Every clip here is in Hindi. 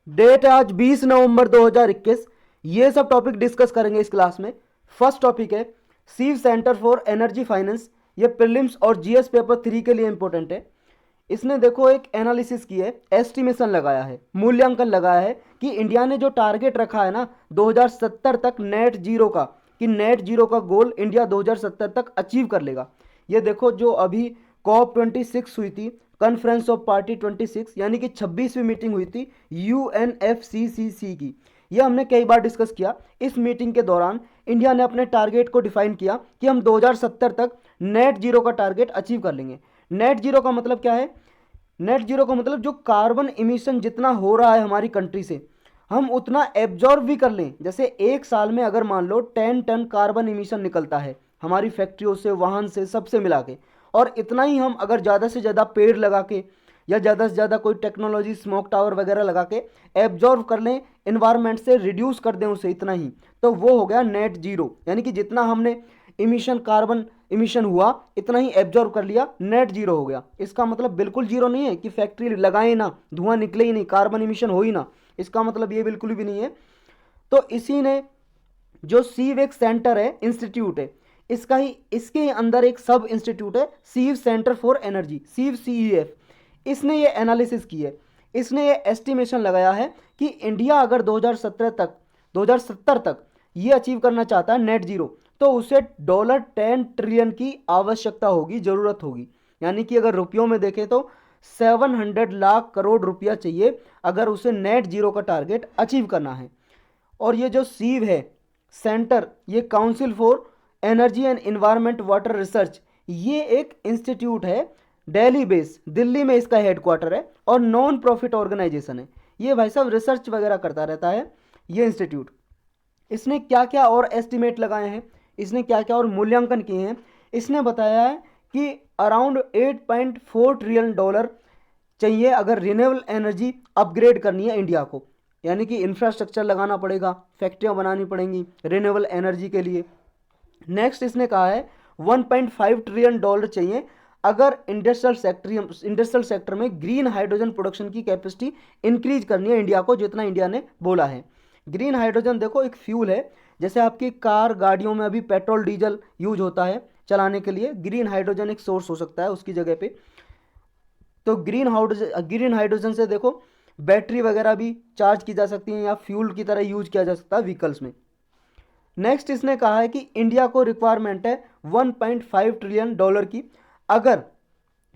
डेट है आज 20 नवंबर 2021। ये सब टॉपिक डिस्कस करेंगे इस क्लास में। फर्स्ट टॉपिक है सीव सेंटर फॉर एनर्जी फाइनेंस। ये प्रीलिम्स और जीएस पेपर 3 के लिए इंपॉर्टेंट है। इसने देखो एक एनालिसिस की है, एस्टिमेशन लगाया है, मूल्यांकन लगाया है कि इंडिया ने जो टारगेट रखा है ना 2070 तक नेट जीरो का, कि नेट जीरो का गोल इंडिया 2070 तक अचीव कर लेगा। ये देखो जो अभी कॉप 26 हुई थी, कॉन्फ्रेंस ऑफ पार्टी 26, यानी कि 26वीं मीटिंग हुई थी यूएनएफसीसीसी की। ये हमने कई बार डिस्कस किया। इस मीटिंग के दौरान इंडिया ने अपने टारगेट को डिफाइन किया कि हम 2070 तक नेट जीरो का टारगेट अचीव कर लेंगे। नेट जीरो का मतलब क्या है? नेट जीरो का मतलब जो कार्बन इमिशन जितना हो रहा है हमारी कंट्री से, हम उतना एब्जॉर्ब भी कर लें। जैसे एक साल में अगर मान लो 10 टन कार्बन इमिशन निकलता है हमारी फैक्ट्रियों से, वाहन से, सबसे मिला के, और इतना ही हम अगर ज़्यादा से ज़्यादा पेड़ लगा के या ज़्यादा से ज़्यादा कोई टेक्नोलॉजी, स्मोक टावर वगैरह लगा के एब्जॉर्व कर लें, इन्वायरमेंट से रिड्यूस कर दें उसे इतना ही, तो वो हो गया नेट जीरो। यानी कि जितना हमने इमिशन, कार्बन इमिशन हुआ, इतना ही एब्जॉर्व कर लिया, नेट जीरो हो गया। इसका मतलब बिल्कुल जीरो नहीं है कि फैक्ट्री लगाए ना, धुआं निकले ही नहीं, कार्बन इमिशन हो ही ना, इसका मतलब ये बिल्कुल भी नहीं है। तो इसी ने जो सीव एक सेंटर है, इंस्टीट्यूट है, इसका ही, इसके ही अंदर एक सब इंस्टीट्यूट है सीव सेंटर फॉर एनर्जी, सीव सीईएफ। इसने ये एनालिसिस की है, इसने ये एस्टिमेशन लगाया है कि इंडिया अगर 2017 तक, 2070 तक ये अचीव करना चाहता है नेट जीरो, तो उसे $10 ट्रिलियन की आवश्यकता होगी, ज़रूरत होगी। यानी कि अगर रुपयों में देखें तो 700 लाख करोड़ रुपया चाहिए अगर उसे नेट जीरो का टारगेट अचीव करना है। और ये जो सीव है सेंटर, ये council for energy and environment water research, ये एक इंस्टीट्यूट है, दिल्ली बेस, दिल्ली में इसका हेडक्वार्टर है, और नॉन प्रॉफिट ऑर्गेनाइजेशन है। ये भाई साहब रिसर्च वगैरह करता रहता है ये इंस्टीट्यूट। इसने क्या क्या और एस्टिमेट लगाए हैं, इसने क्या क्या और मूल्यांकन किए हैं, इसने बताया है कि अराउंड $8.4 ट्रिलियन चाहिए अगर रिन्यूएबल एनर्जी अपग्रेड करनी है इंडिया को। यानी कि इंफ्रास्ट्रक्चर लगाना पड़ेगा, फैक्ट्रियाँ बनानी पड़ेंगी रिन्यूएबल एनर्जी के लिए। नेक्स्ट इसने कहा है $1.5 ट्रिलियन चाहिए अगर इंडस्ट्रियल सेक्टर में ग्रीन हाइड्रोजन प्रोडक्शन की कैपेसिटी इंक्रीज करनी है इंडिया को, जितना इंडिया ने बोला है। ग्रीन हाइड्रोजन देखो एक फ्यूल है, जैसे आपकी कार, गाड़ियों में अभी पेट्रोल डीजल यूज होता है चलाने के लिए, ग्रीन हाइड्रोजन एक सोर्स हो सकता है उसकी जगह पे। तो ग्रीन हाइड्रोजन से देखो बैटरी वगैरह भी चार्ज की जा सकती है या फ्यूल की तरह यूज किया जा सकता है व्हीकल्स में। नेक्स्ट इसने कहा है कि इंडिया को रिक्वायरमेंट है $1.5 ट्रिलियन की, अगर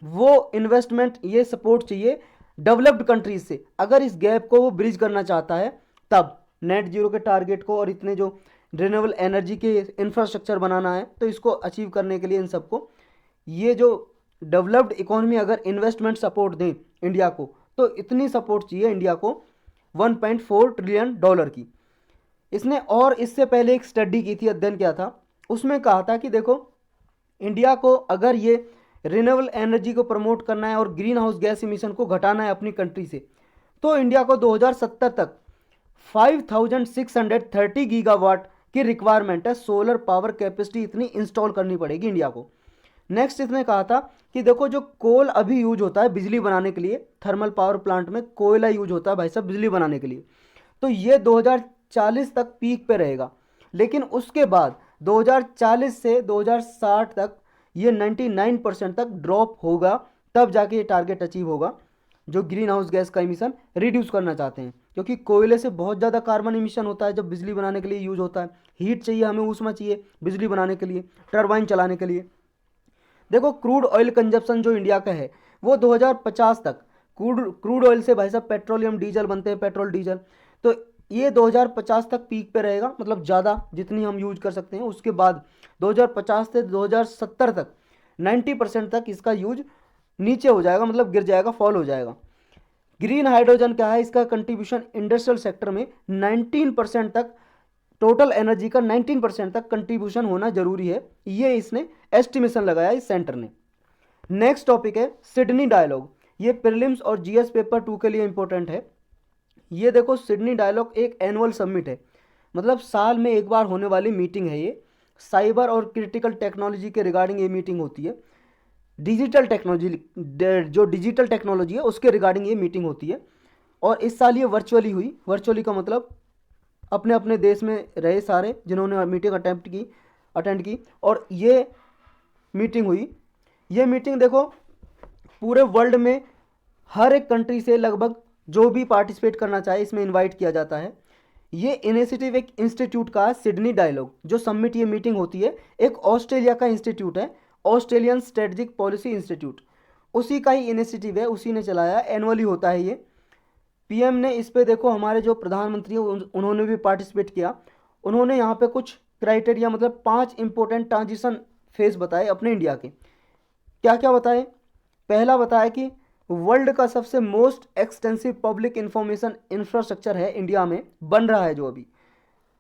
वो इन्वेस्टमेंट, ये सपोर्ट चाहिए डेवलप्ड कंट्रीज से, अगर इस गैप को वो ब्रिज करना चाहता है तब नेट जीरो के टारगेट को और इतने जो रिन्यूएबल एनर्जी के इंफ्रास्ट्रक्चर बनाना है, तो इसको अचीव करने के लिए इन सबको, ये जो डेवलप्ड इकोनॉमी अगर इन्वेस्टमेंट सपोर्ट दें इंडिया को, तो इतनी सपोर्ट चाहिए इंडिया को $1.4 ट्रिलियन की। इसने और इससे पहले एक स्टडी की थी, अध्ययन किया था, उसमें कहा था कि देखो इंडिया को अगर ये रिन्यूएबल एनर्जी को प्रमोट करना है और ग्रीन हाउस गैस इमिशन को घटाना है अपनी कंट्री से, तो इंडिया को 2070 तक 5630 गीगावाट की रिक्वायरमेंट है, सोलर पावर कैपेसिटी इतनी इंस्टॉल करनी पड़ेगी इंडिया को। नेक्स्ट इसने कहा था कि देखो जो कोल अभी यूज होता है बिजली बनाने के लिए, थर्मल पावर प्लांट में कोयला यूज होता है भाई साहब बिजली बनाने के लिए, तो ये 2040 तक पीक पे रहेगा, लेकिन उसके बाद 2040 से 2060 तक ये 99% तक ड्रॉप होगा, तब जाके ये टारगेट अचीव होगा जो ग्रीन हाउस गैस का इमिशन रिड्यूस करना चाहते हैं। क्योंकि कोयले से बहुत ज़्यादा कार्बन इमिशन होता है जब बिजली बनाने के लिए यूज होता है, हीट चाहिए हमें, ऊष्मा चाहिए बिजली बनाने के लिए, टरबाइन चलाने के लिए। देखो क्रूड ऑयल कंजप्शन जो इंडिया का है वो 2050 तक, क्रूड ऑयल से भाई साहब पेट्रोलियम डीजल बनते हैं, पेट्रोल डीजल, तो ये 2050 तक पीक पे रहेगा, मतलब ज़्यादा जितनी हम यूज कर सकते हैं। उसके बाद 2050 से 2070 तक 90% तक इसका यूज नीचे हो जाएगा, मतलब गिर जाएगा, फॉल हो जाएगा। ग्रीन हाइड्रोजन क्या है, इसका कंट्रीब्यूशन इंडस्ट्रियल सेक्टर में 19% तक, टोटल एनर्जी का 19% तक कंट्रीब्यूशन होना जरूरी है, ये इसने एस्टिमेशन लगाया इस सेंटर ने। नेक्स्ट टॉपिक है सिडनी डायलॉग। ये प्रीलिम्स और जीएस पेपर 2 के लिए इंपॉर्टेंट है। ये देखो सिडनी डायलॉग एक एनुअल समिट है, मतलब साल में एक बार होने वाली मीटिंग है ये। साइबर और क्रिटिकल टेक्नोलॉजी के रिगार्डिंग ये मीटिंग होती है। डिजिटल टेक्नोलॉजी, जो डिजिटल टेक्नोलॉजी है उसके रिगार्डिंग ये मीटिंग होती है। और इस साल ये वर्चुअली हुई। वर्चुअली का मतलब अपने अपने देश में रहे सारे जिन्होंने मीटिंग अटेंड की और ये मीटिंग हुई। ये मीटिंग देखो पूरे वर्ल्ड में हर एक कंट्री से लगभग जो भी पार्टिसिपेट करना चाहे इसमें इनवाइट किया जाता है। ये इनिशिएटिव एक इंस्टीट्यूट का है, सिडनी डायलॉग। जो समिट ये मीटिंग होती है एक ऑस्ट्रेलिया का इंस्टीट्यूट है, ऑस्ट्रेलियन स्ट्रेटजिक पॉलिसी इंस्टीट्यूट, उसी का ही इनिशिएटिव है, उसी ने चलाया। एनुअली होता है ये। पीएम ने इस पे देखो हमारे जो प्रधानमंत्री हैं उन्होंने भी पार्टिसिपेट किया। उन्होंने यहाँ पे कुछ क्राइटेरिया मतलब 5 इंपॉर्टेंट ट्रांजिशन फेज बताए अपने इंडिया के। क्या क्या बताए? पहला बताया कि वर्ल्ड का सबसे most extensive public information infrastructure है इंडिया में, बन रहा है जो अभी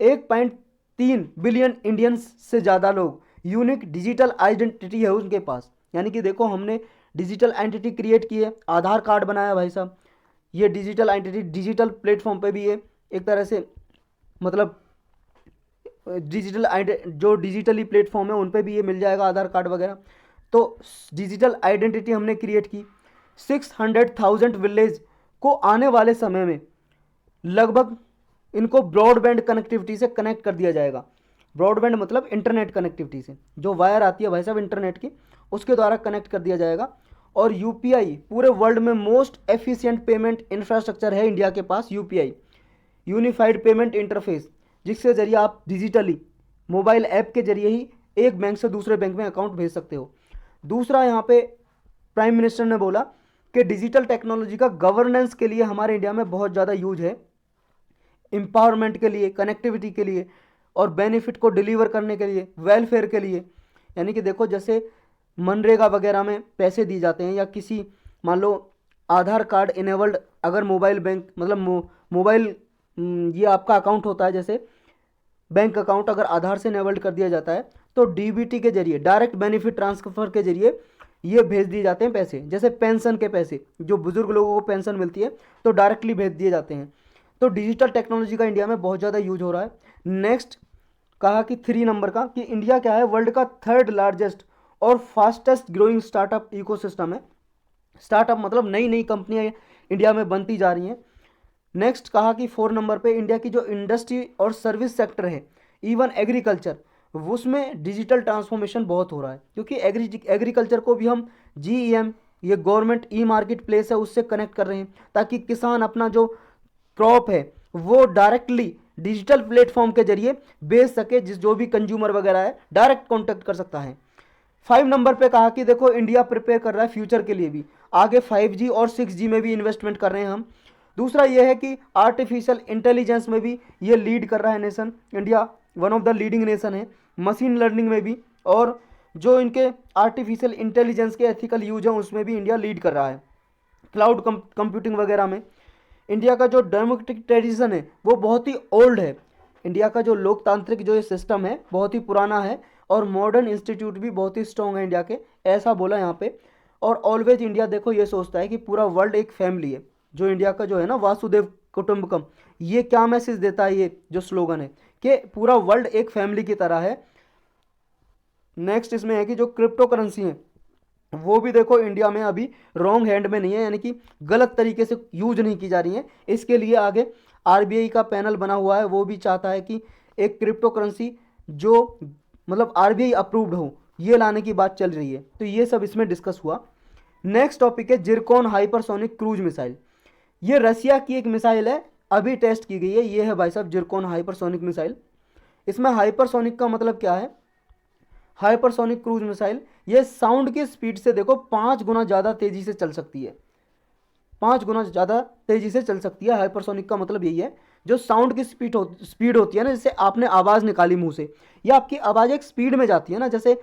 1.3 बिलियन इंडियंस से ज़्यादा लोग, यूनिक डिजिटल आइडेंटिटी है उनके पास। यानी कि देखो हमने डिजिटल आइडेंटिटी क्रिएट की है, आधार कार्ड बनाया भाई साहब। ये डिजिटल आइडेंटिटी डिजिटल प्लेटफॉर्म पे भी है एक तरह से, मतलब जो डिजिटली प्लेटफॉर्म है उन पे भी ये मिल जाएगा आधार कार्ड वगैरह। तो डिजिटल आइडेंटिटी हमने क्रिएट की। 600,000 विलेज को आने वाले समय में लगभग इनको ब्रॉडबैंड कनेक्टिविटी से कनेक्ट कर दिया जाएगा। ब्रॉडबैंड मतलब इंटरनेट कनेक्टिविटी से, जो वायर आती है भाई साहब इंटरनेट की, उसके द्वारा कनेक्ट कर दिया जाएगा। और यूपीआई पूरे वर्ल्ड में मोस्ट एफिशिएंट पेमेंट इंफ्रास्ट्रक्चर है इंडिया के पास, यूपीआई यूनिफाइड पेमेंट इंटरफेस, जिसके जरिए आप डिजिटली मोबाइल ऐप के जरिए ही एक बैंक से दूसरे बैंक में अकाउंट भेज सकते हो। दूसरा यहाँ पे प्राइम मिनिस्टर ने बोला कि डिजिटल टेक्नोलॉजी का गवर्नेंस के लिए हमारे इंडिया में बहुत ज़्यादा यूज है, एम्पावरमेंट के लिए, कनेक्टिविटी के लिए और बेनिफिट को डिलीवर करने के लिए, वेलफेयर के लिए। यानी कि देखो जैसे मनरेगा वगैरह में पैसे दिए जाते हैं, या किसी मान लो आधार कार्ड इनेबल्ड अगर मोबाइल बैंक मतलब मोबाइल ये आपका अकाउंट होता है, जैसे बैंक अकाउंट अगर आधार से इनेबल्ड कर दिया जाता है तो डीबीटी के जरिए, डायरेक्ट बेनिफिट ट्रांसफर के जरिए ये भेज दिए जाते हैं पैसे। जैसे पेंशन के पैसे, जो बुजुर्ग लोगों को पेंशन मिलती है तो डायरेक्टली भेज दिए जाते हैं। तो डिजिटल टेक्नोलॉजी का इंडिया में बहुत ज़्यादा यूज हो रहा है। नेक्स्ट कहा कि 3 नंबर का कि इंडिया क्या है, वर्ल्ड का 3rd लार्जेस्ट और फास्टेस्ट ग्रोइंग स्टार्टअप इकोसिस्टम है। स्टार्टअप मतलब नई नई कंपनियां इंडिया में बनती जा रही हैं। नेक्स्ट कहा कि 4 नंबर पे इंडिया की जो इंडस्ट्री और सर्विस सेक्टर है, इवन एग्रीकल्चर, उसमें डिजिटल ट्रांसफॉर्मेशन बहुत हो रहा है, क्योंकि एग्रीकल्चर को भी हम जीईएम, ये गवर्नमेंट ई मार्केट प्लेस है, उससे कनेक्ट कर रहे हैं, ताकि किसान अपना जो क्रॉप है वो डायरेक्टली डिजिटल प्लेटफॉर्म के जरिए बेच सके, जो भी कंज्यूमर वगैरह है डायरेक्ट कॉन्टेक्ट कर सकता है। 5 नंबर पे कहा कि देखो इंडिया प्रिपेयर कर रहा है फ्यूचर के लिए भी, आगे 5G और 6G में भी इन्वेस्टमेंट कर रहे हैं हम। दूसरा ये है कि आर्टिफिशियल इंटेलिजेंस में भी ये लीड कर रहा है nation, India one of the leading nation है, मशीन लर्निंग में भी, और जो इनके आर्टिफिशियल इंटेलिजेंस के एथिकल यूज हैं उसमें भी इंडिया लीड कर रहा है। क्लाउड कंप्यूटिंग वगैरह में इंडिया का जो डेमोक्रेटिक ट्रेडिशन है वो बहुत ही ओल्ड है। इंडिया का जो लोकतांत्रिक जो ये सिस्टम है बहुत ही पुराना है, और मॉडर्न इंस्टीट्यूट भी बहुत ही स्ट्रॉन्ग है इंडिया के, ऐसा बोला यहाँ पे। और ऑलवेज इंडिया देखो ये सोचता है कि पूरा वर्ल्ड एक फैमिली है। जो इंडिया का जो है ना वासुदेव कुटुंबकम, ये क्या मैसेज देता है, ये जो स्लोगन है कि पूरा वर्ल्ड एक फैमिली की तरह है। नेक्स्ट इसमें है कि जो क्रिप्टो करेंसी है वो भी देखो इंडिया में अभी रॉन्ग हैंड में नहीं है, यानी कि गलत तरीके से यूज नहीं की जा रही है। इसके लिए आगे आरबीआई का पैनल बना हुआ है, वो भी चाहता है कि एक क्रिप्टो करेंसी जो मतलब आरबीआई अप्रूव्ड हो, ये लाने की बात चल रही है। तो ये सब इसमें डिस्कस हुआ। नेक्स्ट टॉपिक है जिरकॉन हाइपरसोनिक क्रूज मिसाइल। ये रसिया की एक मिसाइल है, अभी टेस्ट की गई है। ये है भाई साहब जिरकॉन हाइपरसोनिक मिसाइल। इसमें हाइपरसोनिक का मतलब क्या है? हाइपरसोनिक क्रूज मिसाइल ये साउंड की स्पीड से देखो 5 गुना ज़्यादा तेज़ी से चल सकती है, 5 गुना ज़्यादा तेज़ी से चल सकती है। हाइपरसोनिक का मतलब यही है, जो साउंड की स्पीड होती है ना, जैसे आपने आवाज़ निकाली मुंह से, या आपकी आवाज़ एक स्पीड में जाती है ना, जैसे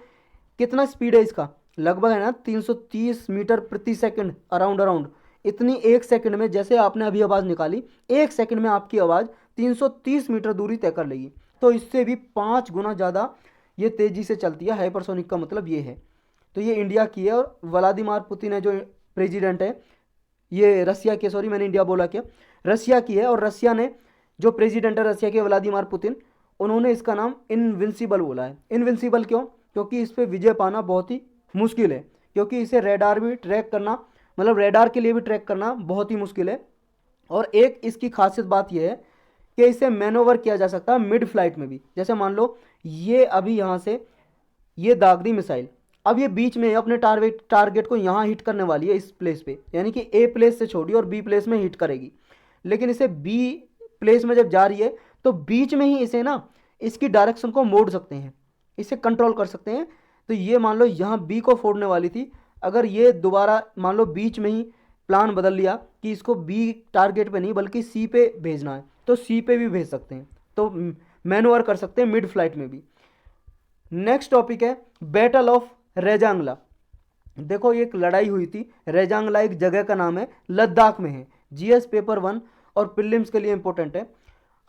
कितना स्पीड है इसका, लगभग है ना 330 मीटर प्रति सेकंड, अराउंड इतनी एक सेकंड में, जैसे आपने अभी आवाज़ निकाली, एक सेकंड में आपकी आवाज़ 330 मीटर दूरी तय कर लेगी। तो इससे भी 5 गुना ज़्यादा ये तेज़ी से चलती है। हाइपरसोनिक का मतलब ये है। तो ये इंडिया की है, और व्लादिमीर पुतिन है जो प्रेसिडेंट है, ये रसिया के, सॉरी मैंने इंडिया बोला क्या, रसिया की है। और रसिया ने जो प्रेसिडेंट है रसिया के व्लादिमीर पुतिन, उन्होंने इसका नाम इनविंसिबल बोला है। इनविंसिबल क्यों? क्योंकि इस पर विजय पाना बहुत ही मुश्किल है, क्योंकि इसे रेडार भी ट्रैक करना, मतलब रेडार के लिए भी ट्रैक करना बहुत ही मुश्किल है। और एक इसकी खासियत बात यह है कि इसे मैनोवर किया जा सकता है मिड फ्लाइट में भी। जैसे मान लो ये अभी यहाँ से ये दाग दी मिसाइल, अब ये बीच में अपने टारगेट को यहाँ हिट करने वाली है इस प्लेस पे, यानी कि ए प्लेस से छोड़ी और बी प्लेस में हिट करेगी। लेकिन इसे बी प्लेस में जब जा रही है तो बीच में ही इसे ना इसकी डायरेक्शन को मोड़ सकते हैं, इसे कंट्रोल कर सकते हैं। तो ये मान लो यहाँ बी को फोड़ने वाली थी, अगर ये दोबारा मान लो बीच में ही प्लान बदल लिया कि इसको बी टारगेट पे नहीं बल्कि सी पे भेजना है, तो सी पे भी भेज सकते हैं। तो मैनोवर कर सकते हैं मिड फ्लाइट में भी। नेक्स्ट टॉपिक है बैटल ऑफ रेजांगला। देखो ये एक लड़ाई हुई थी, रेजांगला एक जगह का नाम है, लद्दाख में है। जीएस पेपर 1 और प्रीलिम्स के लिए इंपॉर्टेंट है।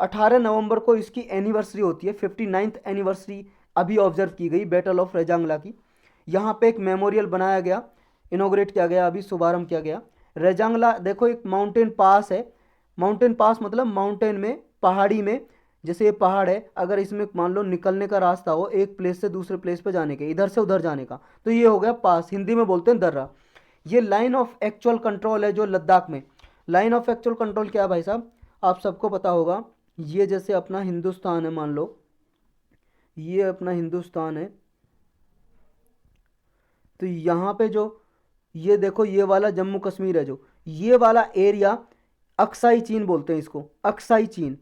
18 नवंबर को इसकी एनिवर्सरी होती है, 59th एनिवर्सरी अभी ऑब्जर्व की गई बैटल ऑफ रेजांगला की। यहाँ पे एक मेमोरियल बनाया गया, इनोग्रेट किया गया, अभी शुभारंभ किया गया। रेजांगला देखो एक माउंटेन पास है, माउंटेन पास मतलब माउंटेन में, पहाड़ी में, जैसे ये पहाड़ है, अगर इसमें मान लो निकलने का रास्ता हो एक प्लेस से दूसरे प्लेस पे जाने के, इधर से उधर जाने का, तो ये हो गया पास, हिंदी में बोलते हैं दर्रा। ये लाइन ऑफ एक्चुअल कंट्रोल है जो लद्दाख में। लाइन ऑफ एक्चुअल कंट्रोल क्या है भाई साहब, आप सबको पता होगा। ये जैसे अपना हिंदुस्तान है, मान लो ये अपना हिंदुस्तान है, तो यहाँ पे जो ये देखो ये वाला जम्मू कश्मीर है, जो ये वाला एरिया अक्साई चीन बोलते हैं इसको, अक्साई चीन।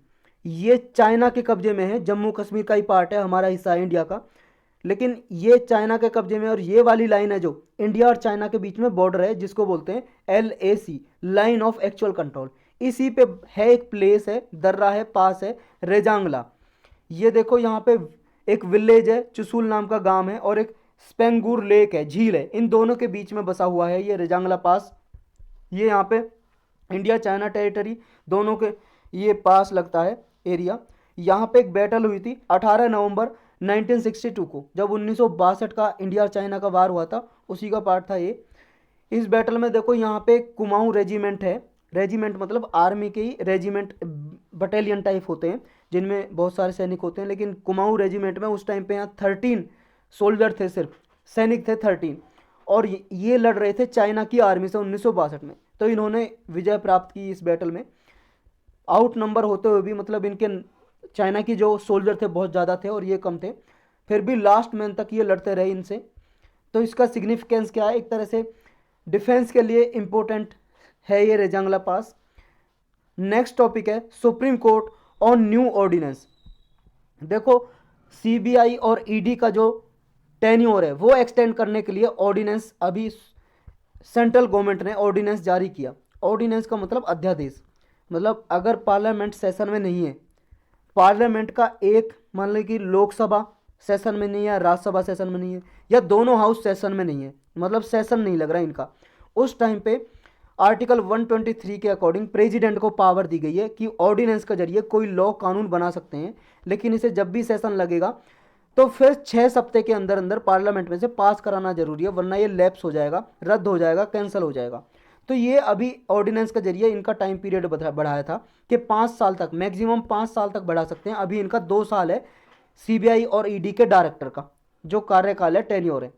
ये चाइना के कब्जे में है, जम्मू कश्मीर का ही पार्ट है, हमारा हिस्सा है इंडिया का, लेकिन ये चाइना के कब्जे में। और ये वाली लाइन है जो इंडिया और चाइना के बीच में बॉर्डर है, जिसको बोलते हैं LAC, line of actual control. इसी पे है एक प्लेस है, दर्रा है, पास है, रेजांगला। ये देखो यहाँ पे एक विलेज है, चुसूल नाम का गांव है, और एक स्पेंगूर लेक है, झील है, इन दोनों के बीच में बसा हुआ है ये रेजांगला पास। ये यहाँ पे इंडिया चाइना टेरिटरी दोनों के ये पास लगता है एरिया। यहाँ पे एक बैटल हुई थी 18 नवंबर 1962 को, जब 1962 का इंडिया और चाइना का वार हुआ था, उसी का पार्ट था ये। इस बैटल में देखो यहाँ पे कुमाऊं रेजिमेंट है, रेजिमेंट मतलब आर्मी के ही रेजिमेंट, बटालियन टाइप होते हैं जिनमें बहुत सारे सैनिक होते हैं, लेकिन कुमाऊं रेजिमेंट में उस टाइम पे यहाँ 13 सोल्जर थे, सिर्फ सैनिक थे 13, और ये लड़ रहे थे चाइना की आर्मी से 1962 में। तो इन्होंने विजय प्राप्त की इस बैटल में, आउट नंबर होते हुए भी, मतलब इनके चाइना की जो सोल्जर थे बहुत ज़्यादा थे और ये कम थे, फिर भी लास्ट मैन तक ये लड़ते रहे इनसे। तो इसका सिग्निफिकेंस क्या है, एक तरह से डिफेंस के लिए इम्पोर्टेंट है ये रेजांगला पास। नेक्स्ट टॉपिक है supreme court on new ordinance. देखो CBI और ED का जो टेन्योर है वो एक्सटेंड करने के लिए ऑर्डिनेंस अभी सेंट्रल गवर्नमेंट ने ऑर्डिनेंस जारी किया। ऑर्डिनेंस का मतलब अध्यादेश, मतलब अगर पार्लियामेंट सेशन में नहीं है, पार्लियामेंट का एक मान लो कि लोकसभा सेशन में नहीं है, राज्यसभा सेशन में नहीं है, या दोनों हाउस सेशन में नहीं है, मतलब सेशन नहीं लग रहा है इनका, उस टाइम पे आर्टिकल 123 के अकॉर्डिंग प्रेसिडेंट को पावर दी गई है कि ऑर्डिनेंस के जरिए कोई लॉ कानून बना सकते हैं। लेकिन इसे जब भी सेशन लगेगा तो फिर 6 हफ्ते के अंदर अंदर पार्लियामेंट में से पास कराना जरूरी है, वरना ये लैप्स हो जाएगा, रद्द हो जाएगा, कैंसिल हो जाएगा। तो ये अभी ऑर्डिनेंस के जरिए इनका टाइम पीरियड बढ़ाया था कि 5 साल तक, मैक्सिमम 5 साल तक बढ़ा सकते हैं। अभी इनका 2 साल है CBI और ED के डायरेक्टर का जो कार्यकाल है, टेन्योर है।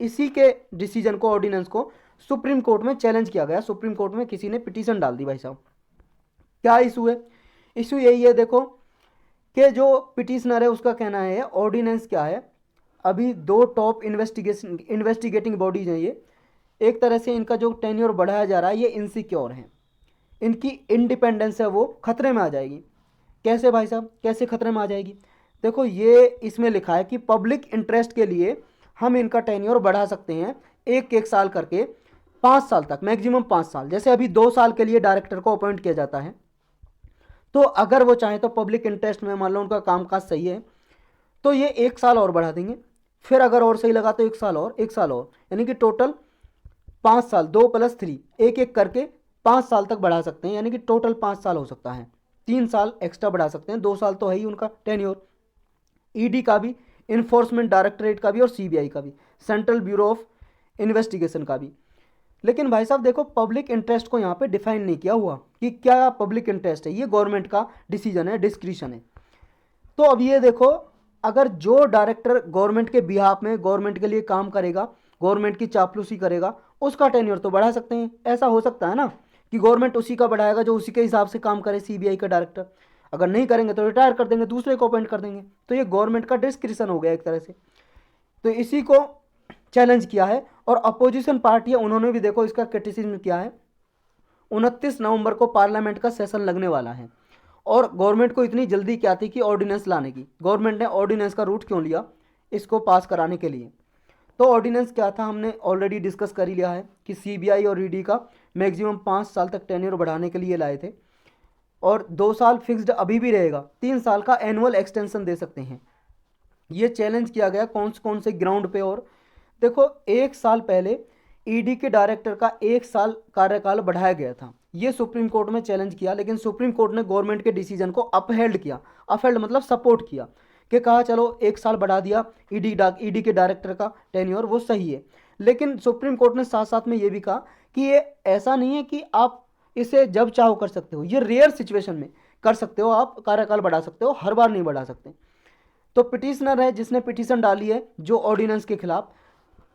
इसी के डिसीजन को, ऑर्डिनेंस को सुप्रीम कोर्ट में चैलेंज किया गया। सुप्रीम कोर्ट में किसी ने पिटीशन डाल दी भाई साहब। क्या इशू है, इशू यही है देखो कि जो पिटिशनर है उसका कहना है ऑर्डिनेंस क्या है, अभी 2 टॉप इन्वेस्टिगेटिंग बॉडीज हैं ये, एक तरह से इनका जो टेन्योर बढ़ाया जा रहा है ये इनसिक्योर है, इनकी इंडिपेंडेंस है वो खतरे में आ जाएगी। कैसे भाई साहब, कैसे खतरे में आ जाएगी, देखो ये इसमें लिखा है कि पब्लिक इंटरेस्ट के लिए हम इनका टेन्योर बढ़ा सकते हैं 1-1 साल करके 5 साल तक, मैक्सिमम 5 साल। जैसे अभी 2 साल के लिए डायरेक्टर को अपॉइंट किया जाता है, तो अगर वो चाहे तो पब्लिक इंटरेस्ट में मान लो उनका कामकाज सही है तो ये 1 साल और बढ़ा देंगे, फिर अगर और सही लगा तो 1 साल और, 1 साल और, यानी कि टोटल 5 साल, 2 + 3, 1-1 करके 5 साल तक बढ़ा सकते हैं, यानी कि टोटल 5 साल हो सकता है। 3 साल एक्स्ट्रा बढ़ा सकते हैं, 2 साल तो है ही उनका टेन्योर। ED का भी, इन्फोर्समेंट डायरेक्टरेट का भी, और CBI का भी, सेंट्रल ब्यूरो ऑफ इन्वेस्टिगेशन का भी। लेकिन भाई साहब देखो पब्लिक इंटरेस्ट को यहाँ पे डिफाइन नहीं किया हुआ कि क्या पब्लिक इंटरेस्ट है, ये गवर्नमेंट का डिसीजन है, डिस्क्रिशन है। तो अब ये देखो, अगर जो डायरेक्टर गवर्नमेंट के बिहाफ में, गवर्नमेंट के लिए काम करेगा, गवर्नमेंट की चापलूसी करेगा, उसका टेन्योर तो बढ़ा सकते हैं, ऐसा हो सकता है ना कि गवर्नमेंट उसी का बढ़ाएगा जो उसी के हिसाब से काम करे, सीबीआई का डायरेक्टर। अगर नहीं करेंगे तो रिटायर कर देंगे, दूसरे को अपॉइंट कर देंगे। तो ये गवर्नमेंट का डिस्क्रिप्शन हो गया एक तरह से। तो इसी को चैलेंज किया है। और अपोजिशन पार्टी है, उन्होंने भी देखो इसका क्रिटिसिज्म किया है। 29 नवंबर को पार्लियामेंट का सेशन लगने वाला है और गवर्नमेंट को इतनी जल्दी क्या थी कि ऑर्डिनेंस लाने की। गवर्नमेंट ने ऑर्डिनेंस का रूट क्यों लिया इसको पास कराने के लिए? तो ऑर्डिनेंस क्या था हमने ऑलरेडी डिस्कस कर ही लिया है कि सीबीआई और ईडी का मैक्सिमम 5 साल तक टेन्योर बढ़ाने के लिए लाए थे, और 2 साल फिक्स्ड अभी भी रहेगा, 3 साल का एनुअल एक्सटेंशन दे सकते हैं। ये चैलेंज किया गया कौन से ग्राउंड पे? और देखो 1 साल पहले ईडी के डायरेक्टर का 1 साल कार्यकाल बढ़ाया गया था, ये सुप्रीम कोर्ट में चैलेंज किया, लेकिन सुप्रीम कोर्ट ने गवर्नमेंट के डिसीजन को अपहेल्ड किया। अपहेल्ड मतलब सपोर्ट किया, कि कहा चलो 1 साल बढ़ा दिया ईडी के डायरेक्टर का टेन्योर, वो सही है। लेकिन सुप्रीम कोर्ट ने साथ साथ में ये भी कहा कि ये ऐसा नहीं है कि आप इसे जब चाहो कर सकते हो, ये रेयर सिचुएशन में कर सकते हो, आप कार्यकाल बढ़ा सकते हो, हर बार नहीं बढ़ा सकते। तो पिटिशनर है जिसने पिटीशन डाली है जो ऑर्डिनेंस के खिलाफ,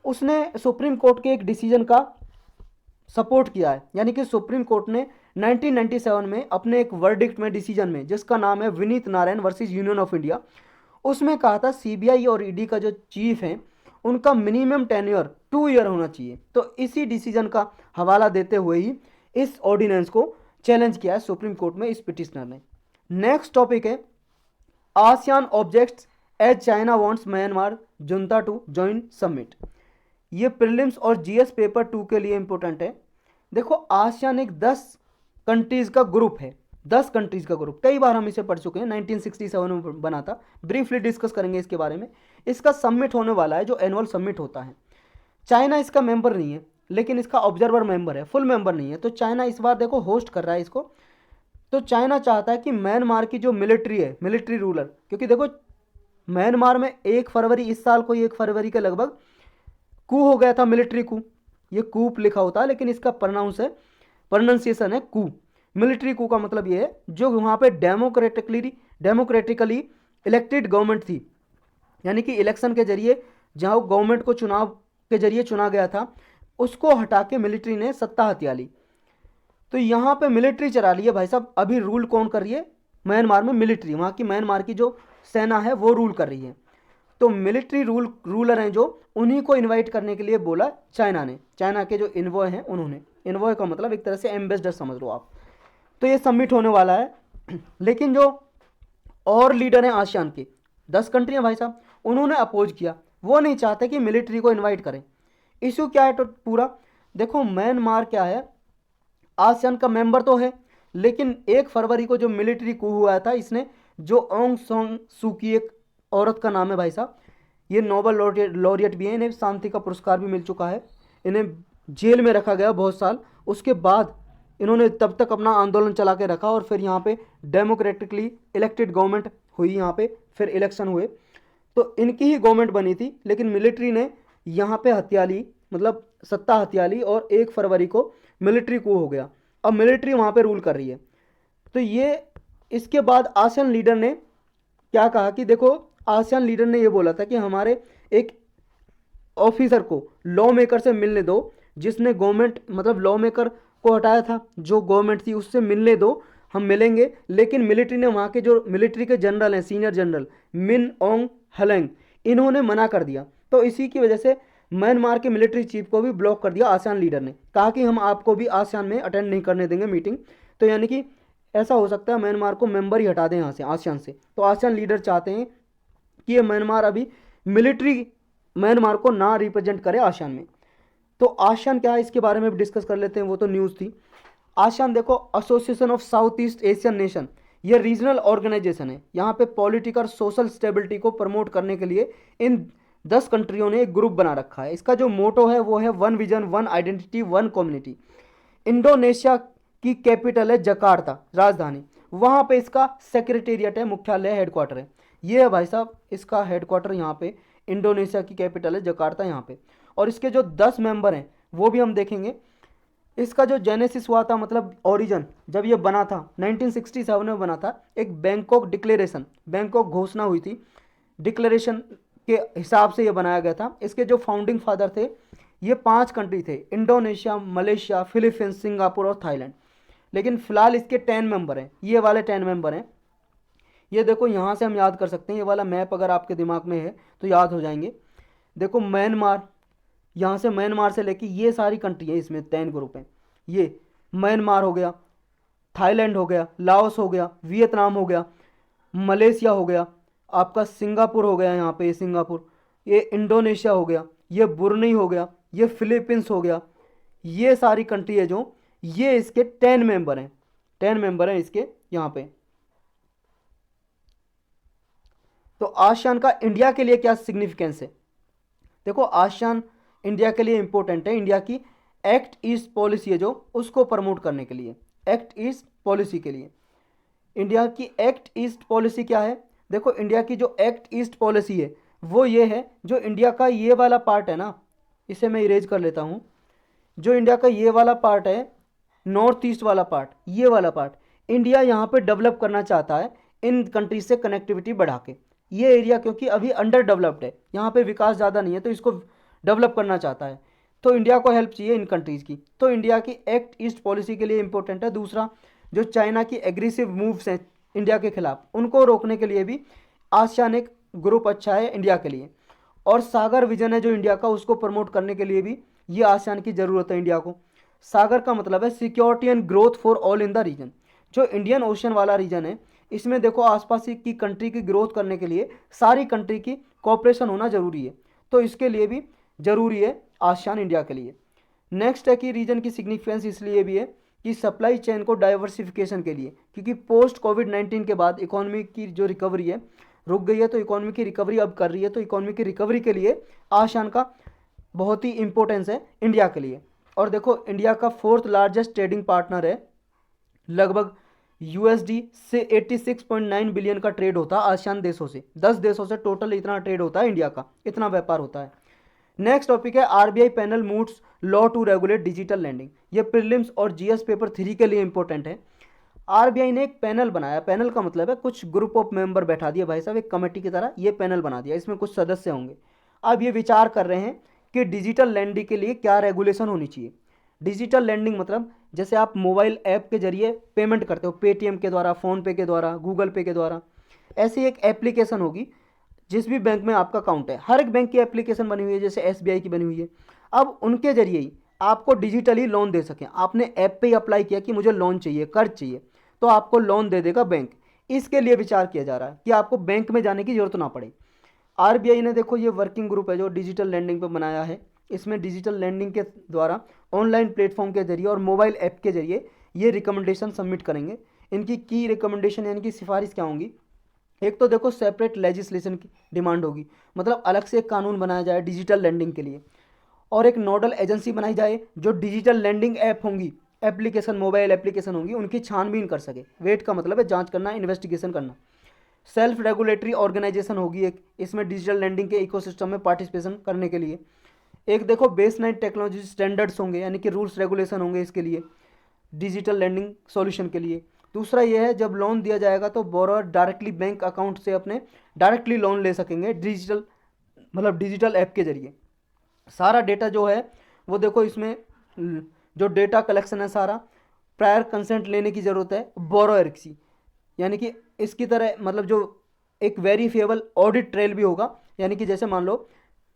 उसने सुप्रीम कोर्ट के एक डिसीजन का सपोर्ट किया है। यानी कि सुप्रीम कोर्ट ने 1997 में अपने एक वर्डिक्ट में, डिसीजन में, जिसका नाम है Vineet Narayan versus union of India, उसमें कहा था सीबीआई और ईडी का जो चीफ है उनका मिनिमम टेन्योर 2 ईयर होना चाहिए। तो इसी डिसीजन का हवाला देते हुए ही इस ऑर्डिनेंस को चैलेंज किया है सुप्रीम कोर्ट में इस पिटिशनर ने। नेक्स्ट टॉपिक है ASEAN objects as China wants Myanmar junta to join summit. ये प्रीलिम्स और जीएस पेपर 2 के लिए इंपॉर्टेंट है। देखो आसियान एक 10 कंट्रीज का ग्रुप है, 10 कंट्रीज का ग्रुप, कई बार हम इसे पढ़ चुके हैं, 1967 में बना था। ब्रीफली डिस्कस करेंगे इसके बारे में। इसका समिट होने वाला है जो एनुअल समिट होता है। चाइना इसका मेंबर नहीं है, लेकिन इसका ऑब्जर्वर मेंबर है, फुल मेंबर नहीं है। तो चाइना इस बार देखो होस्ट कर रहा है इसको। तो चाइना चाहता है कि म्यांमार की जो मिलिट्री है, मिलिट्री रूलर, क्योंकि देखो म्यांमार में 1 फरवरी इस साल को, 1 फरवरी के लगभग कू हो गया था, मिलिट्री कू। ये कूप लिखा होता है लेकिन इसका प्रोनाउंसिएशन है कू। मिलिट्री कू का मतलब ये है जो वहाँ पे डेमोक्रेटिकली इलेक्टेड गवर्नमेंट थी, यानी कि इलेक्शन के जरिए जहाँ गवर्नमेंट को चुनाव के जरिए चुना गया था, उसको हटा के मिलिट्री ने सत्ता हथिया ली। तो यहाँ पे मिलिट्री चला रही है भाई साहब। अभी रूल कौन कर रही है म्यांमार में? मिलिट्री, वहाँ की म्यांमार की जो सेना है वो रूल कर रही है। तो मिलिट्री रूलर हैं जो, उन्हीं को इनवाइट करने के लिए बोला चाइना ने। चाइना के जो इन्वॉय हैं उन्होंने, इन्वॉय का मतलब एक तरह से एम्बेसडर समझ लो आप। तो ये सबमिट होने वाला है। लेकिन जो और लीडर हैं आसियान के, 10 कंट्री हैं भाई साहब, उन्होंने अपोज किया। वो नहीं चाहते कि मिलिट्री को इन्वाइट करें। इशू क्या है तो पूरा देखो, म्यांमार क्या है, आसियान का मेंबर तो है, लेकिन 1 फरवरी को जो मिलिट्री कू हुआ था, इसने जो ऑंग सॉन्ग सू की, एक औरत का नाम है भाई साहब, ये नोबल लॉरियट भी है, इन्हें शांति का पुरस्कार भी मिल चुका है, इन्हें जेल में रखा गया बहुत साल। उसके बाद इन्होंने तब तक अपना आंदोलन चला के रखा और फिर यहाँ पे डेमोक्रेटिकली इलेक्टेड गवर्नमेंट हुई, यहाँ पे फिर इलेक्शन हुए, तो इनकी ही गवर्नमेंट बनी थी। लेकिन मिलिट्री ने यहाँ पे हत्या ली, मतलब सत्ता हत्या ली, और 1 फरवरी को मिलिट्री कू हो गया। अब मिलिट्री वहाँ पे रूल कर रही है। तो ये इसके बाद आसियान लीडर ने क्या कहा कि देखो, आसियान लीडर ने ये बोला था कि हमारे एक ऑफिसर को लॉ मेकर से मिलने दो, जिसने गवर्नमेंट मतलब लॉ मेकर को हटाया था, जो गवर्नमेंट थी उससे मिलने दो, हम मिलेंगे। लेकिन मिलिट्री ने, वहाँ के जो मिलिट्री के जनरल हैं, सीनियर जनरल मिन ओंग हलेंग, इन्होंने मना कर दिया। तो इसी की वजह से म्यांमार के मिलिट्री चीफ को भी ब्लॉक कर दिया आसियान लीडर ने, कहा कि हम आपको भी आसियान में अटेंड नहीं करने देंगे मीटिंग। तो यानी कि ऐसा हो सकता है म्यांमार को मेंबर ही हटा दें यहाँ से, आसियान से। तो आसियान लीडर चाहते हैं कि ये म्यांमार अभी मिलिट्री म्यांमार को ना रिप्रेजेंट करे आसियान में। तो आसियान क्या है इसके बारे में भी डिस्कस कर लेते हैं, वो तो न्यूज़ थी। आसियान देखो, association of south east Asian nation, ये रीजनल ऑर्गेनाइजेशन है। यहाँ पे पॉलिटिकल और सोशल स्टेबिलिटी को प्रमोट करने के लिए इन 10 कंट्रियों ने एक ग्रुप बना रखा है। इसका जो मोटो है वो है 1 विजन 1 आइडेंटिटी 1 कम्युनिटी। इंडोनेशिया की कैपिटल है जकार्ता, राजधानी, वहाँ पे इसका सेक्रेटेरिएट है, मुख्यालय हेडक्वार्टर है। ये है भाई साहब इसका हेडक्वार्टर, यहाँ पे इंडोनेशिया की कैपिटल है जकार्ता यहाँ पे। और इसके जो 10 मेंबर हैं वो भी हम देखेंगे। इसका जो जेनेसिस हुआ था, मतलब ओरिजिन जब ये बना था 1967 में बना था, एक बैंकॉक डिक्लेरेशन, बैंकॉक घोषणा हुई थी, डिक्लेरेशन के हिसाब से ये बनाया गया था। इसके जो फाउंडिंग फादर थे ये 5 कंट्री थे, इंडोनेशिया, मलेशिया, फिलीपींस, सिंगापुर और थाईलैंड। लेकिन फिलहाल इसके 10 मेंबर हैं, ये वाले 10 मेंबर हैं। ये देखो यहाँ से हम याद कर सकते हैं, ये वाला मैप अगर आपके दिमाग में है तो याद हो जाएंगे। देखो म्यांमार, यहाँ से म्यांमार से लेके ये सारी कंट्री है, इसमें 10 ग्रुप हैं। ये म्यांमार हो गया, थाईलैंड हो गया, लाओस हो गया, वियतनाम हो गया, मलेशिया हो गया, आपका सिंगापुर हो गया, यहाँ पे सिंगापुर, ये इंडोनेशिया हो गया, ये बुर्नी हो गया, ये फिलीपींस हो गया। ये सारी कंट्री है जो, ये इसके 10 मेंबर हैं, 10 मेंबर हैं इसके यहाँ पे। तो आसियान का इंडिया के लिए क्या सिग्निफिकेंस है? देखो आसियान इंडिया के लिए इंपॉर्टेंट है, इंडिया की एक्ट ईस्ट पॉलिसी है जो, उसको प्रमोट करने के लिए, एक्ट ईस्ट पॉलिसी के लिए। इंडिया की एक्ट ईस्ट पॉलिसी क्या है? देखो इंडिया की जो एक्ट ईस्ट पॉलिसी है वो ये है, जो इंडिया का ये वाला पार्ट है ना, इसे मैं इरेज कर लेता हूँ। जो इंडिया का ये वाला पार्ट है, नॉर्थ ईस्ट वाला पार्ट, ये वाला पार्ट इंडिया यहाँ पे डेवलप करना चाहता है, इन कंट्रीज से कनेक्टिविटी बढ़ा के। ये एरिया क्योंकि अभी अंडर डेवलप्ड है, यहाँ पे विकास ज़्यादा नहीं है, तो इसको डेवलप करना चाहता है, तो इंडिया को हेल्प चाहिए इन कंट्रीज़ की। तो इंडिया की एक्ट ईस्ट पॉलिसी के लिए इंपॉर्टेंट है। दूसरा, जो चाइना की एग्रेसिव मूव्स हैं इंडिया के खिलाफ, उनको रोकने के लिए भी आसियान एक ग्रुप अच्छा है इंडिया के लिए। और सागर विजन है जो इंडिया का, उसको प्रमोट करने के लिए भी ये आसियान की ज़रूरत है इंडिया को। सागर का मतलब है security and growth for all in the region. जो इंडियन ओशन वाला रीजन है, इसमें देखो आसपास की कंट्री की ग्रोथ करने के लिए सारी कंट्री की कोऑपरेशन होना ज़रूरी है, तो इसके लिए भी ज़रूरी है आसियान इंडिया के लिए। नेक्स्ट है कि रीजन की सिग्निफिकेंस इसलिए भी है कि सप्लाई चेन को डाइवर्सिफिकेशन के लिए, क्योंकि पोस्ट कोविड-19 के बाद इकोनॉमी की जो रिकवरी है रुक गई है, तो इकोनॉमी की रिकवरी अब कर रही है, तो इकोनॉमी की रिकवरी के लिए आसियान का बहुत ही इंपॉर्टेंस है इंडिया के लिए। और देखो इंडिया का 4th लार्जेस्ट ट्रेडिंग पार्टनर है, लगभग यूएसडी से 86.9 बिलियन का ट्रेड होता है आसियान देशों से, 10 देशों से टोटल इतना ट्रेड होता है इंडिया का, इतना व्यापार होता है। नेक्स्ट टॉपिक है RBI panel moves law to regulate digital lending. ये प्रीलिम्स और जीएस पेपर 3 के लिए इंपॉर्टेंट है। आरबीआई ने एक पैनल बनाया, पैनल का मतलब है कुछ ग्रुप ऑफ मेंबर बैठा दिया भाई साहब, एक कमेटी की तरह ये पैनल बना दिया, इसमें कुछ सदस्य होंगे। अब ये विचार कर रहे हैं कि डिजिटल लैंडिंग के लिए क्या रेगुलेशन होनी चाहिए। डिजिटल लैंडिंग मतलब जैसे आप मोबाइल ऐप के जरिए पेमेंट करते हो, पेटीएम के द्वारा, फ़ोनपे के द्वारा, गूगल पे के द्वारा, ऐसी एक एप्लीकेशन होगी जिस भी बैंक में आपका अकाउंट है। हर एक बैंक की एप्लीकेशन बनी हुई है, जैसे एसबीआई की बनी हुई है। अब उनके जरिए ही आपको डिजिटली लोन दे सकें, आपने ऐप पे ही अप्लाई किया कि मुझे लोन चाहिए, कर्ज चाहिए, तो आपको लोन दे देगा बैंक। इसके लिए विचार किया जा रहा है कि आपको बैंक में जाने की जरूरत ना पड़े। आरबीआई ने देखो ये वर्किंग ग्रुप है जो डिजिटल लैंडिंग पे बनाया है, इसमें डिजिटल लैंडिंग के द्वारा ऑनलाइन प्लेटफॉर्म के जरिए और मोबाइल ऐप के जरिए ये रिकमेंडेशन सबमिट करेंगे। इनकी की रिकमेंडेशन यानी कि सिफारिश क्या होंगी? एक तो देखो सेपरेट लेजिस्लेशन की डिमांड होगी, मतलब अलग से एक कानून बनाया जाए डिजिटल लैंडिंग के लिए, और एक नोडल एजेंसी बनाई जाए जो डिजिटल लैंडिंग ऐप होंगी, एप्लीकेशन, मोबाइल एप्लीकेशन होंगी, उनकी छानबीन कर सके। वेट का मतलब है जांच करना, इन्वेस्टिगेशन करना। सेल्फ रेगुलेटरी ऑर्गेनाइजेशन होगी एक, इसमें डिजिटल लैंडिंग के इकोसिस्टम में पार्टिसिपेशन करने के लिए। एक देखो बेसलाइन टेक्नोलॉजी स्टैंडर्ड्स होंगे, यानी कि रूल्स रेगुलेशन होंगे इसके लिए, डिजिटल लैंडिंग सॉल्यूशन के लिए। दूसरा ये है जब लोन दिया जाएगा तो बोरोअर डायरेक्टली बैंक अकाउंट से अपने डायरेक्टली लोन ले सकेंगे डिजिटल, मतलब डिजिटल ऐप के जरिए। सारा डेटा जो है वो देखो इसमें जो डेटा कलेक्शन है सारा, प्रायर कंसेंट लेने की ज़रूरत है बोरोअर की, यानी कि इसकी तरह मतलब जो एक वेरीफिएबल ऑडिट ट्रेल भी होगा, यानी कि जैसे मान लो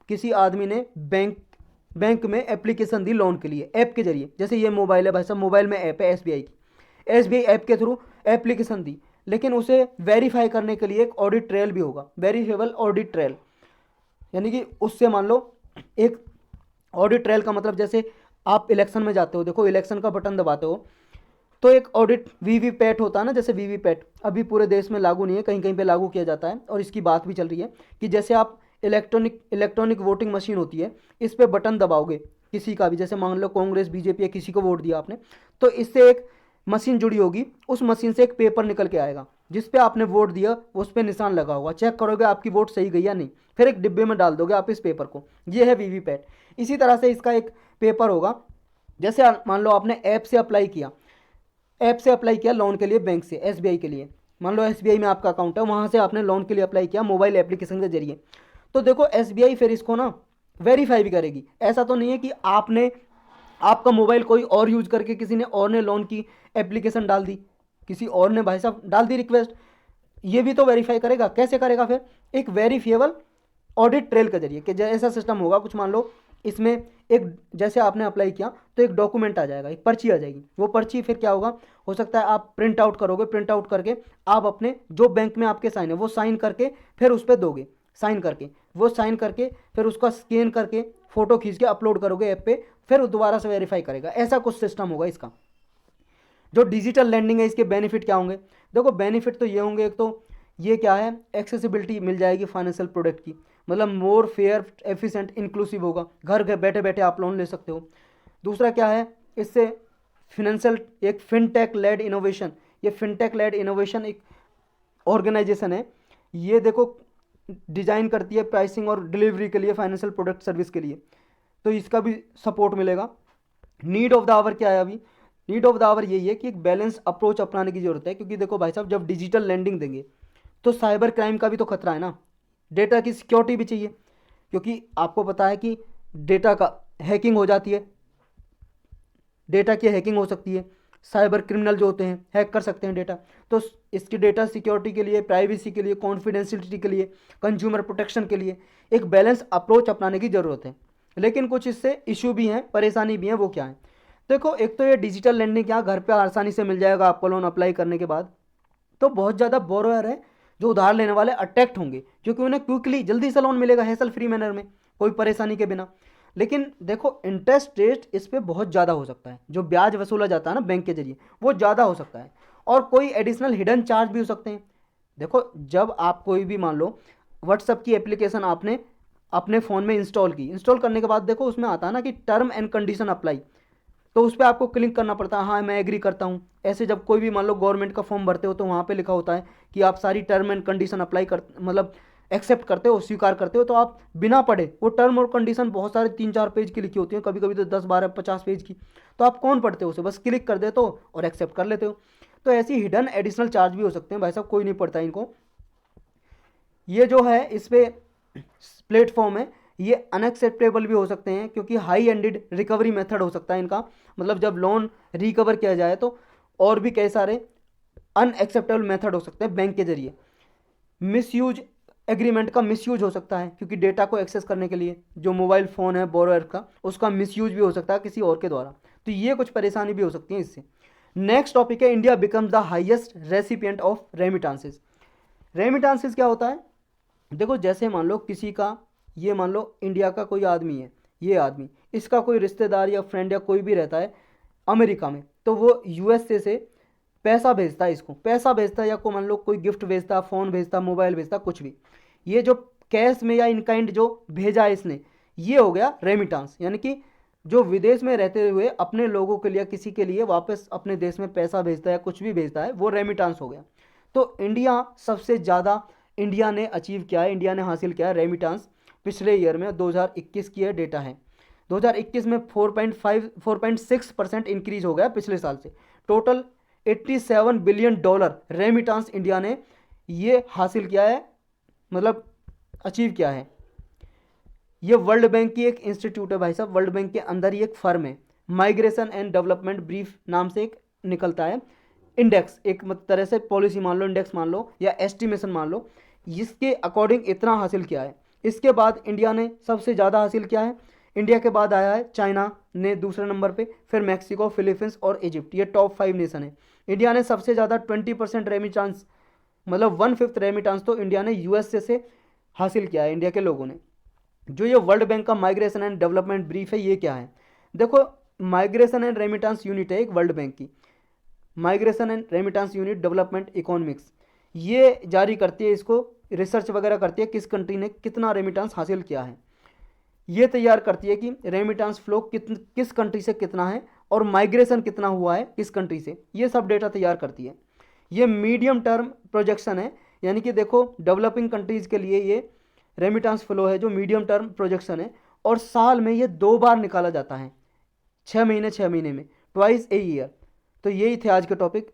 किसी आदमी ने बैंक में एप्लीकेशन दी लोन के लिए ऐप के जरिए, जैसे ये मोबाइल है भाई साहब, मोबाइल में ऐप है एसबीआई की, एसबीआई ऐप के थ्रू एप्लीकेशन दी, लेकिन उसे वेरीफाई करने के लिए एक ऑडिट ट्रेल भी होगा, वेरीफिएबल ऑडिट ट्रेल। यानी कि उससे मान लो एक ऑडिट ट्रेल का मतलब जैसे आप इलेक्शन में जाते हो, देखो इलेक्शन का बटन दबाते हो तो एक ऑडिट वीवीपैट होता है ना, जैसे वीवीपैट अभी पूरे देश में लागू नहीं है, कहीं कहीं पे लागू किया जाता है, और इसकी बात भी चल रही है कि जैसे आप इलेक्ट्रॉनिक वोटिंग मशीन होती है, इस पर बटन दबाओगे किसी का भी, जैसे मान लो कांग्रेस बीजेपी या किसी को वोट दिया आपने, तो इससे एक मशीन जुड़ी होगी, उस मशीन से एक पेपर निकल के आएगा जिस पे आपने वोट दिया, उस पर निशान लगा होगा, चेक करोगे आपकी वोट सही गई या नहीं, फिर एक डिब्बे में डाल दोगे आप इस पेपर को, ये है वीवीपैट। इसी तरह से इसका एक पेपर होगा, जैसे मान लो आपने ऐप से अप्लाई किया लोन के लिए बैंक से, एसबीआई के लिए, मान लो एसबीआई में आपका अकाउंट है, वहाँ से आपने लोन के लिए अप्लाई किया मोबाइल एप्लीकेशन के जरिए, तो देखो एसबीआई फिर इसको ना वेरीफाई भी करेगी। ऐसा तो नहीं है कि आपने आपका मोबाइल कोई और यूज करके किसी ने और ने लोन की एप्लीकेशन डाल दी, किसी और ने भाई साहब डाल दी रिक्वेस्ट, ये भी तो वेरीफाई करेगा। कैसे करेगा फिर? एक वेरीफिएबल ऑडिट ट्रेल के जरिए, कि ऐसा सिस्टम होगा कुछ, मान लो इसमें एक, जैसे आपने अप्लाई किया तो एक डॉक्यूमेंट आ जाएगा, एक पर्ची आ जाएगी, वो पर्ची फिर क्या होगा, हो सकता है आप प्रिंट आउट करोगे, प्रिंट आउट करके आप अपने जो बैंक में आपके साइन है वो साइन करके फिर उस पर दोगे, साइन करके वो साइन करके फिर उसका स्कैन करके फोटो खींच के अपलोड करोगे ऐप पे, फिर दोबारा से वेरीफाई करेगा। ऐसा कुछ सिस्टम होगा इसका। जो डिजिटल लैंडिंग है, इसके बेनिफिट क्या होंगे? देखो बेनिफिट तो ये होंगे, एक तो ये क्या है, एक्सेसिबिलिटी मिल जाएगी फाइनेंशियल प्रोडक्ट की, मतलब मोर फेयर एफिशिएंट इंक्लूसिव होगा, घर बैठे बैठे आप लोन ले सकते हो। दूसरा क्या है, इससे फिनेंशियल एक फिनटेक लेड इनोवेशन, ये फिनटेक लेड इनोवेशन एक ऑर्गेनाइजेशन है, ये देखो डिजाइन करती है प्राइसिंग और डिलीवरी के लिए, फाइनेंशियल प्रोडक्ट सर्विस के लिए, तो इसका भी सपोर्ट मिलेगा। नीड ऑफ द आवर क्या है अभी? नीड ऑफ द आवर यही है कि एक बैलेंस अप्रोच अपनाने की जरूरत है, क्योंकि देखो भाई साहब जब डिजिटल लैंडिंग देंगे तो साइबर क्राइम का भी तो खतरा है ना, डेटा की सिक्योरिटी भी चाहिए, क्योंकि आपको पता है कि डेटा का हैकिंग हो जाती है, डेटा की हैकिंग हो सकती है, साइबर क्रिमिनल जो होते हैं हैक कर सकते हैं डेटा। तो इसकी डेटा सिक्योरिटी के लिए, प्राइवेसी के लिए, कॉन्फिडेंशियलिटी के लिए, कंज्यूमर प्रोटेक्शन के लिए एक बैलेंस अप्रोच अपनाने की ज़रूरत है। लेकिन कुछ इससे इशू भी हैं, परेशानी भी हैं, वो क्या है? देखो एक तो ये डिजिटल लैंडिंग क्या घर पे आसानी से मिल जाएगा आपको लोन अप्लाई करने के बाद, तो बहुत ज़्यादा बोरोअर है जो उधार लेने वाले अट्रैक्ट होंगे, क्योंकि उन्हें क्विकली जल्दी से लोन मिलेगा हैसल फ्री मैनर में, कोई परेशानी के बिना। लेकिन देखो इंटरेस्ट रेट इस पर बहुत ज़्यादा हो सकता है, जो ब्याज वसूला जाता है ना बैंक के जरिए वो ज़्यादा हो सकता है, और कोई एडिशनल हिडन चार्ज भी हो सकते हैं। देखो जब आप कोई भी मान लो व्हाट्सअप की एप्लीकेशन आपने अपने फ़ोन में इंस्टॉल की, इंस्टॉल करने के बाद देखो उसमें आता है ना कि टर्म एंड कंडीशन अप्लाई, तो उस पर आपको क्लिक करना पड़ता है, हाँ मैं एग्री करता हूँ। ऐसे जब कोई भी मान लो गवर्नमेंट का फॉर्म भरते हो तो वहाँ पे लिखा होता है कि आप सारी टर्म एंड कंडीशन अप्लाई कर, मतलब एक्सेप्ट करते हो, स्वीकार करते हो, तो आप बिना पढ़े, वो टर्म और कंडीशन बहुत सारे 3-4 पेज की लिखी होती है, कभी कभी तो 10-12-50 पेज की, तो आप कौन पढ़ते हो उसे, बस क्लिक कर देते हो और एक्सेप्ट कर लेते हो। तो ऐसी हिडन एडिशनल चार्ज भी हो सकते हैं भाई साहब, कोई नहीं पढ़ता इनको। ये जो है इस पे प्लेटफॉर्म है, ये अनएक्सेप्टेबल भी हो सकते हैं, क्योंकि हाई एंडेड रिकवरी मेथड हो सकता है इनका, मतलब जब लोन रिकवर किया जाए तो और भी कई सारे अनएक्सेप्टेबल मेथड हो सकते हैं बैंक के जरिए। मिसयूज एग्रीमेंट का मिसयूज हो सकता है, क्योंकि डेटा को एक्सेस करने के लिए जो मोबाइल फ़ोन है बोरोअर का, उसका मिसयूज भी हो सकता है किसी और के द्वारा, तो ये कुछ परेशानी भी हो सकती है इससे। नेक्स्ट टॉपिक है, India becomes the highest recipient of रेमिटांसेस। रेमिटांसेस क्या होता है? देखो जैसे मान लो किसी का, ये मान लो इंडिया का कोई आदमी है, ये आदमी, इसका कोई रिश्तेदार या फ्रेंड या कोई भी रहता है अमेरिका में, तो वो यूएसए से पैसा भेजता है, इसको पैसा भेजता है, या को मान लो कोई गिफ्ट भेजता, फ़ोन भेजता, मोबाइल भेजता, कुछ भी, ये जो कैश में या इन काइंड जो भेजा है इसने, ये हो गया रेमिटांस, यानी कि जो विदेश में रहते हुए अपने लोगों के लिए, किसी के लिए वापस अपने देश में पैसा भेजता है, कुछ भी भेजता है, वो रेमिटांस हो गया। तो इंडिया सबसे ज़्यादा, इंडिया ने अचीव किया है, इंडिया ने हासिल किया है रेमिटांस पिछले ईयर में, 2021 की यह डेटा है। 2021 में 4.6% इंक्रीज हो गया पिछले साल से। टोटल $87 बिलियन रेमिटांस इंडिया ने ये हासिल किया है, मतलब अचीव किया है। ये वर्ल्ड बैंक की एक इंस्टीट्यूट है भाई साहब, वर्ल्ड बैंक के अंदर ही एक फर्म है, माइग्रेशन एंड डेवलपमेंट ब्रीफ नाम से एक निकलता है इंडेक्स, एक तरह से पॉलिसी मान लो, इंडेक्स मान लो, या एस्टिमेशन मान लो, इसके अकॉर्डिंग इतना हासिल किया है। इसके बाद इंडिया ने सबसे ज़्यादा हासिल किया है, इंडिया के बाद आया है चाइना ने दूसरे नंबर पे, फिर मैक्सिको, फिलीपींस और इजिप्ट, ये टॉप 5 नेशन है। इंडिया ने सबसे ज़्यादा 20% रेमिटांस, मतलब 1/5 रेमिटांस तो इंडिया ने यूएसए से हासिल किया है, इंडिया के लोगों ने। जो ये वर्ल्ड बैंक का माइग्रेशन एंड डेवलपमेंट ब्रीफ है, ये क्या है? देखो माइग्रेशन एंड रेमिटांस यूनिट है एक वर्ल्ड बैंक की, migration and remittance unit development economics, ये जारी करती है, इसको रिसर्च वगैरह करती है किस कंट्री ने कितना रेमिटांस हासिल किया है, ये तैयार करती है कि रेमिटांस फ्लो किस कंट्री से कितना है और माइग्रेशन कितना हुआ है किस कंट्री से, ये सब डेटा तैयार करती है। ये मीडियम टर्म प्रोजेक्शन है, यानी कि देखो डेवलपिंग कंट्रीज़ के लिए ये रेमिटांस फ्लो है जो मीडियम टर्म प्रोजेक्शन है, और साल में ये 2 बार निकाला जाता है, 6 महीने 6 महीने में, ट्वाइस ए ईयर। तो यही थे आज के टॉपिक।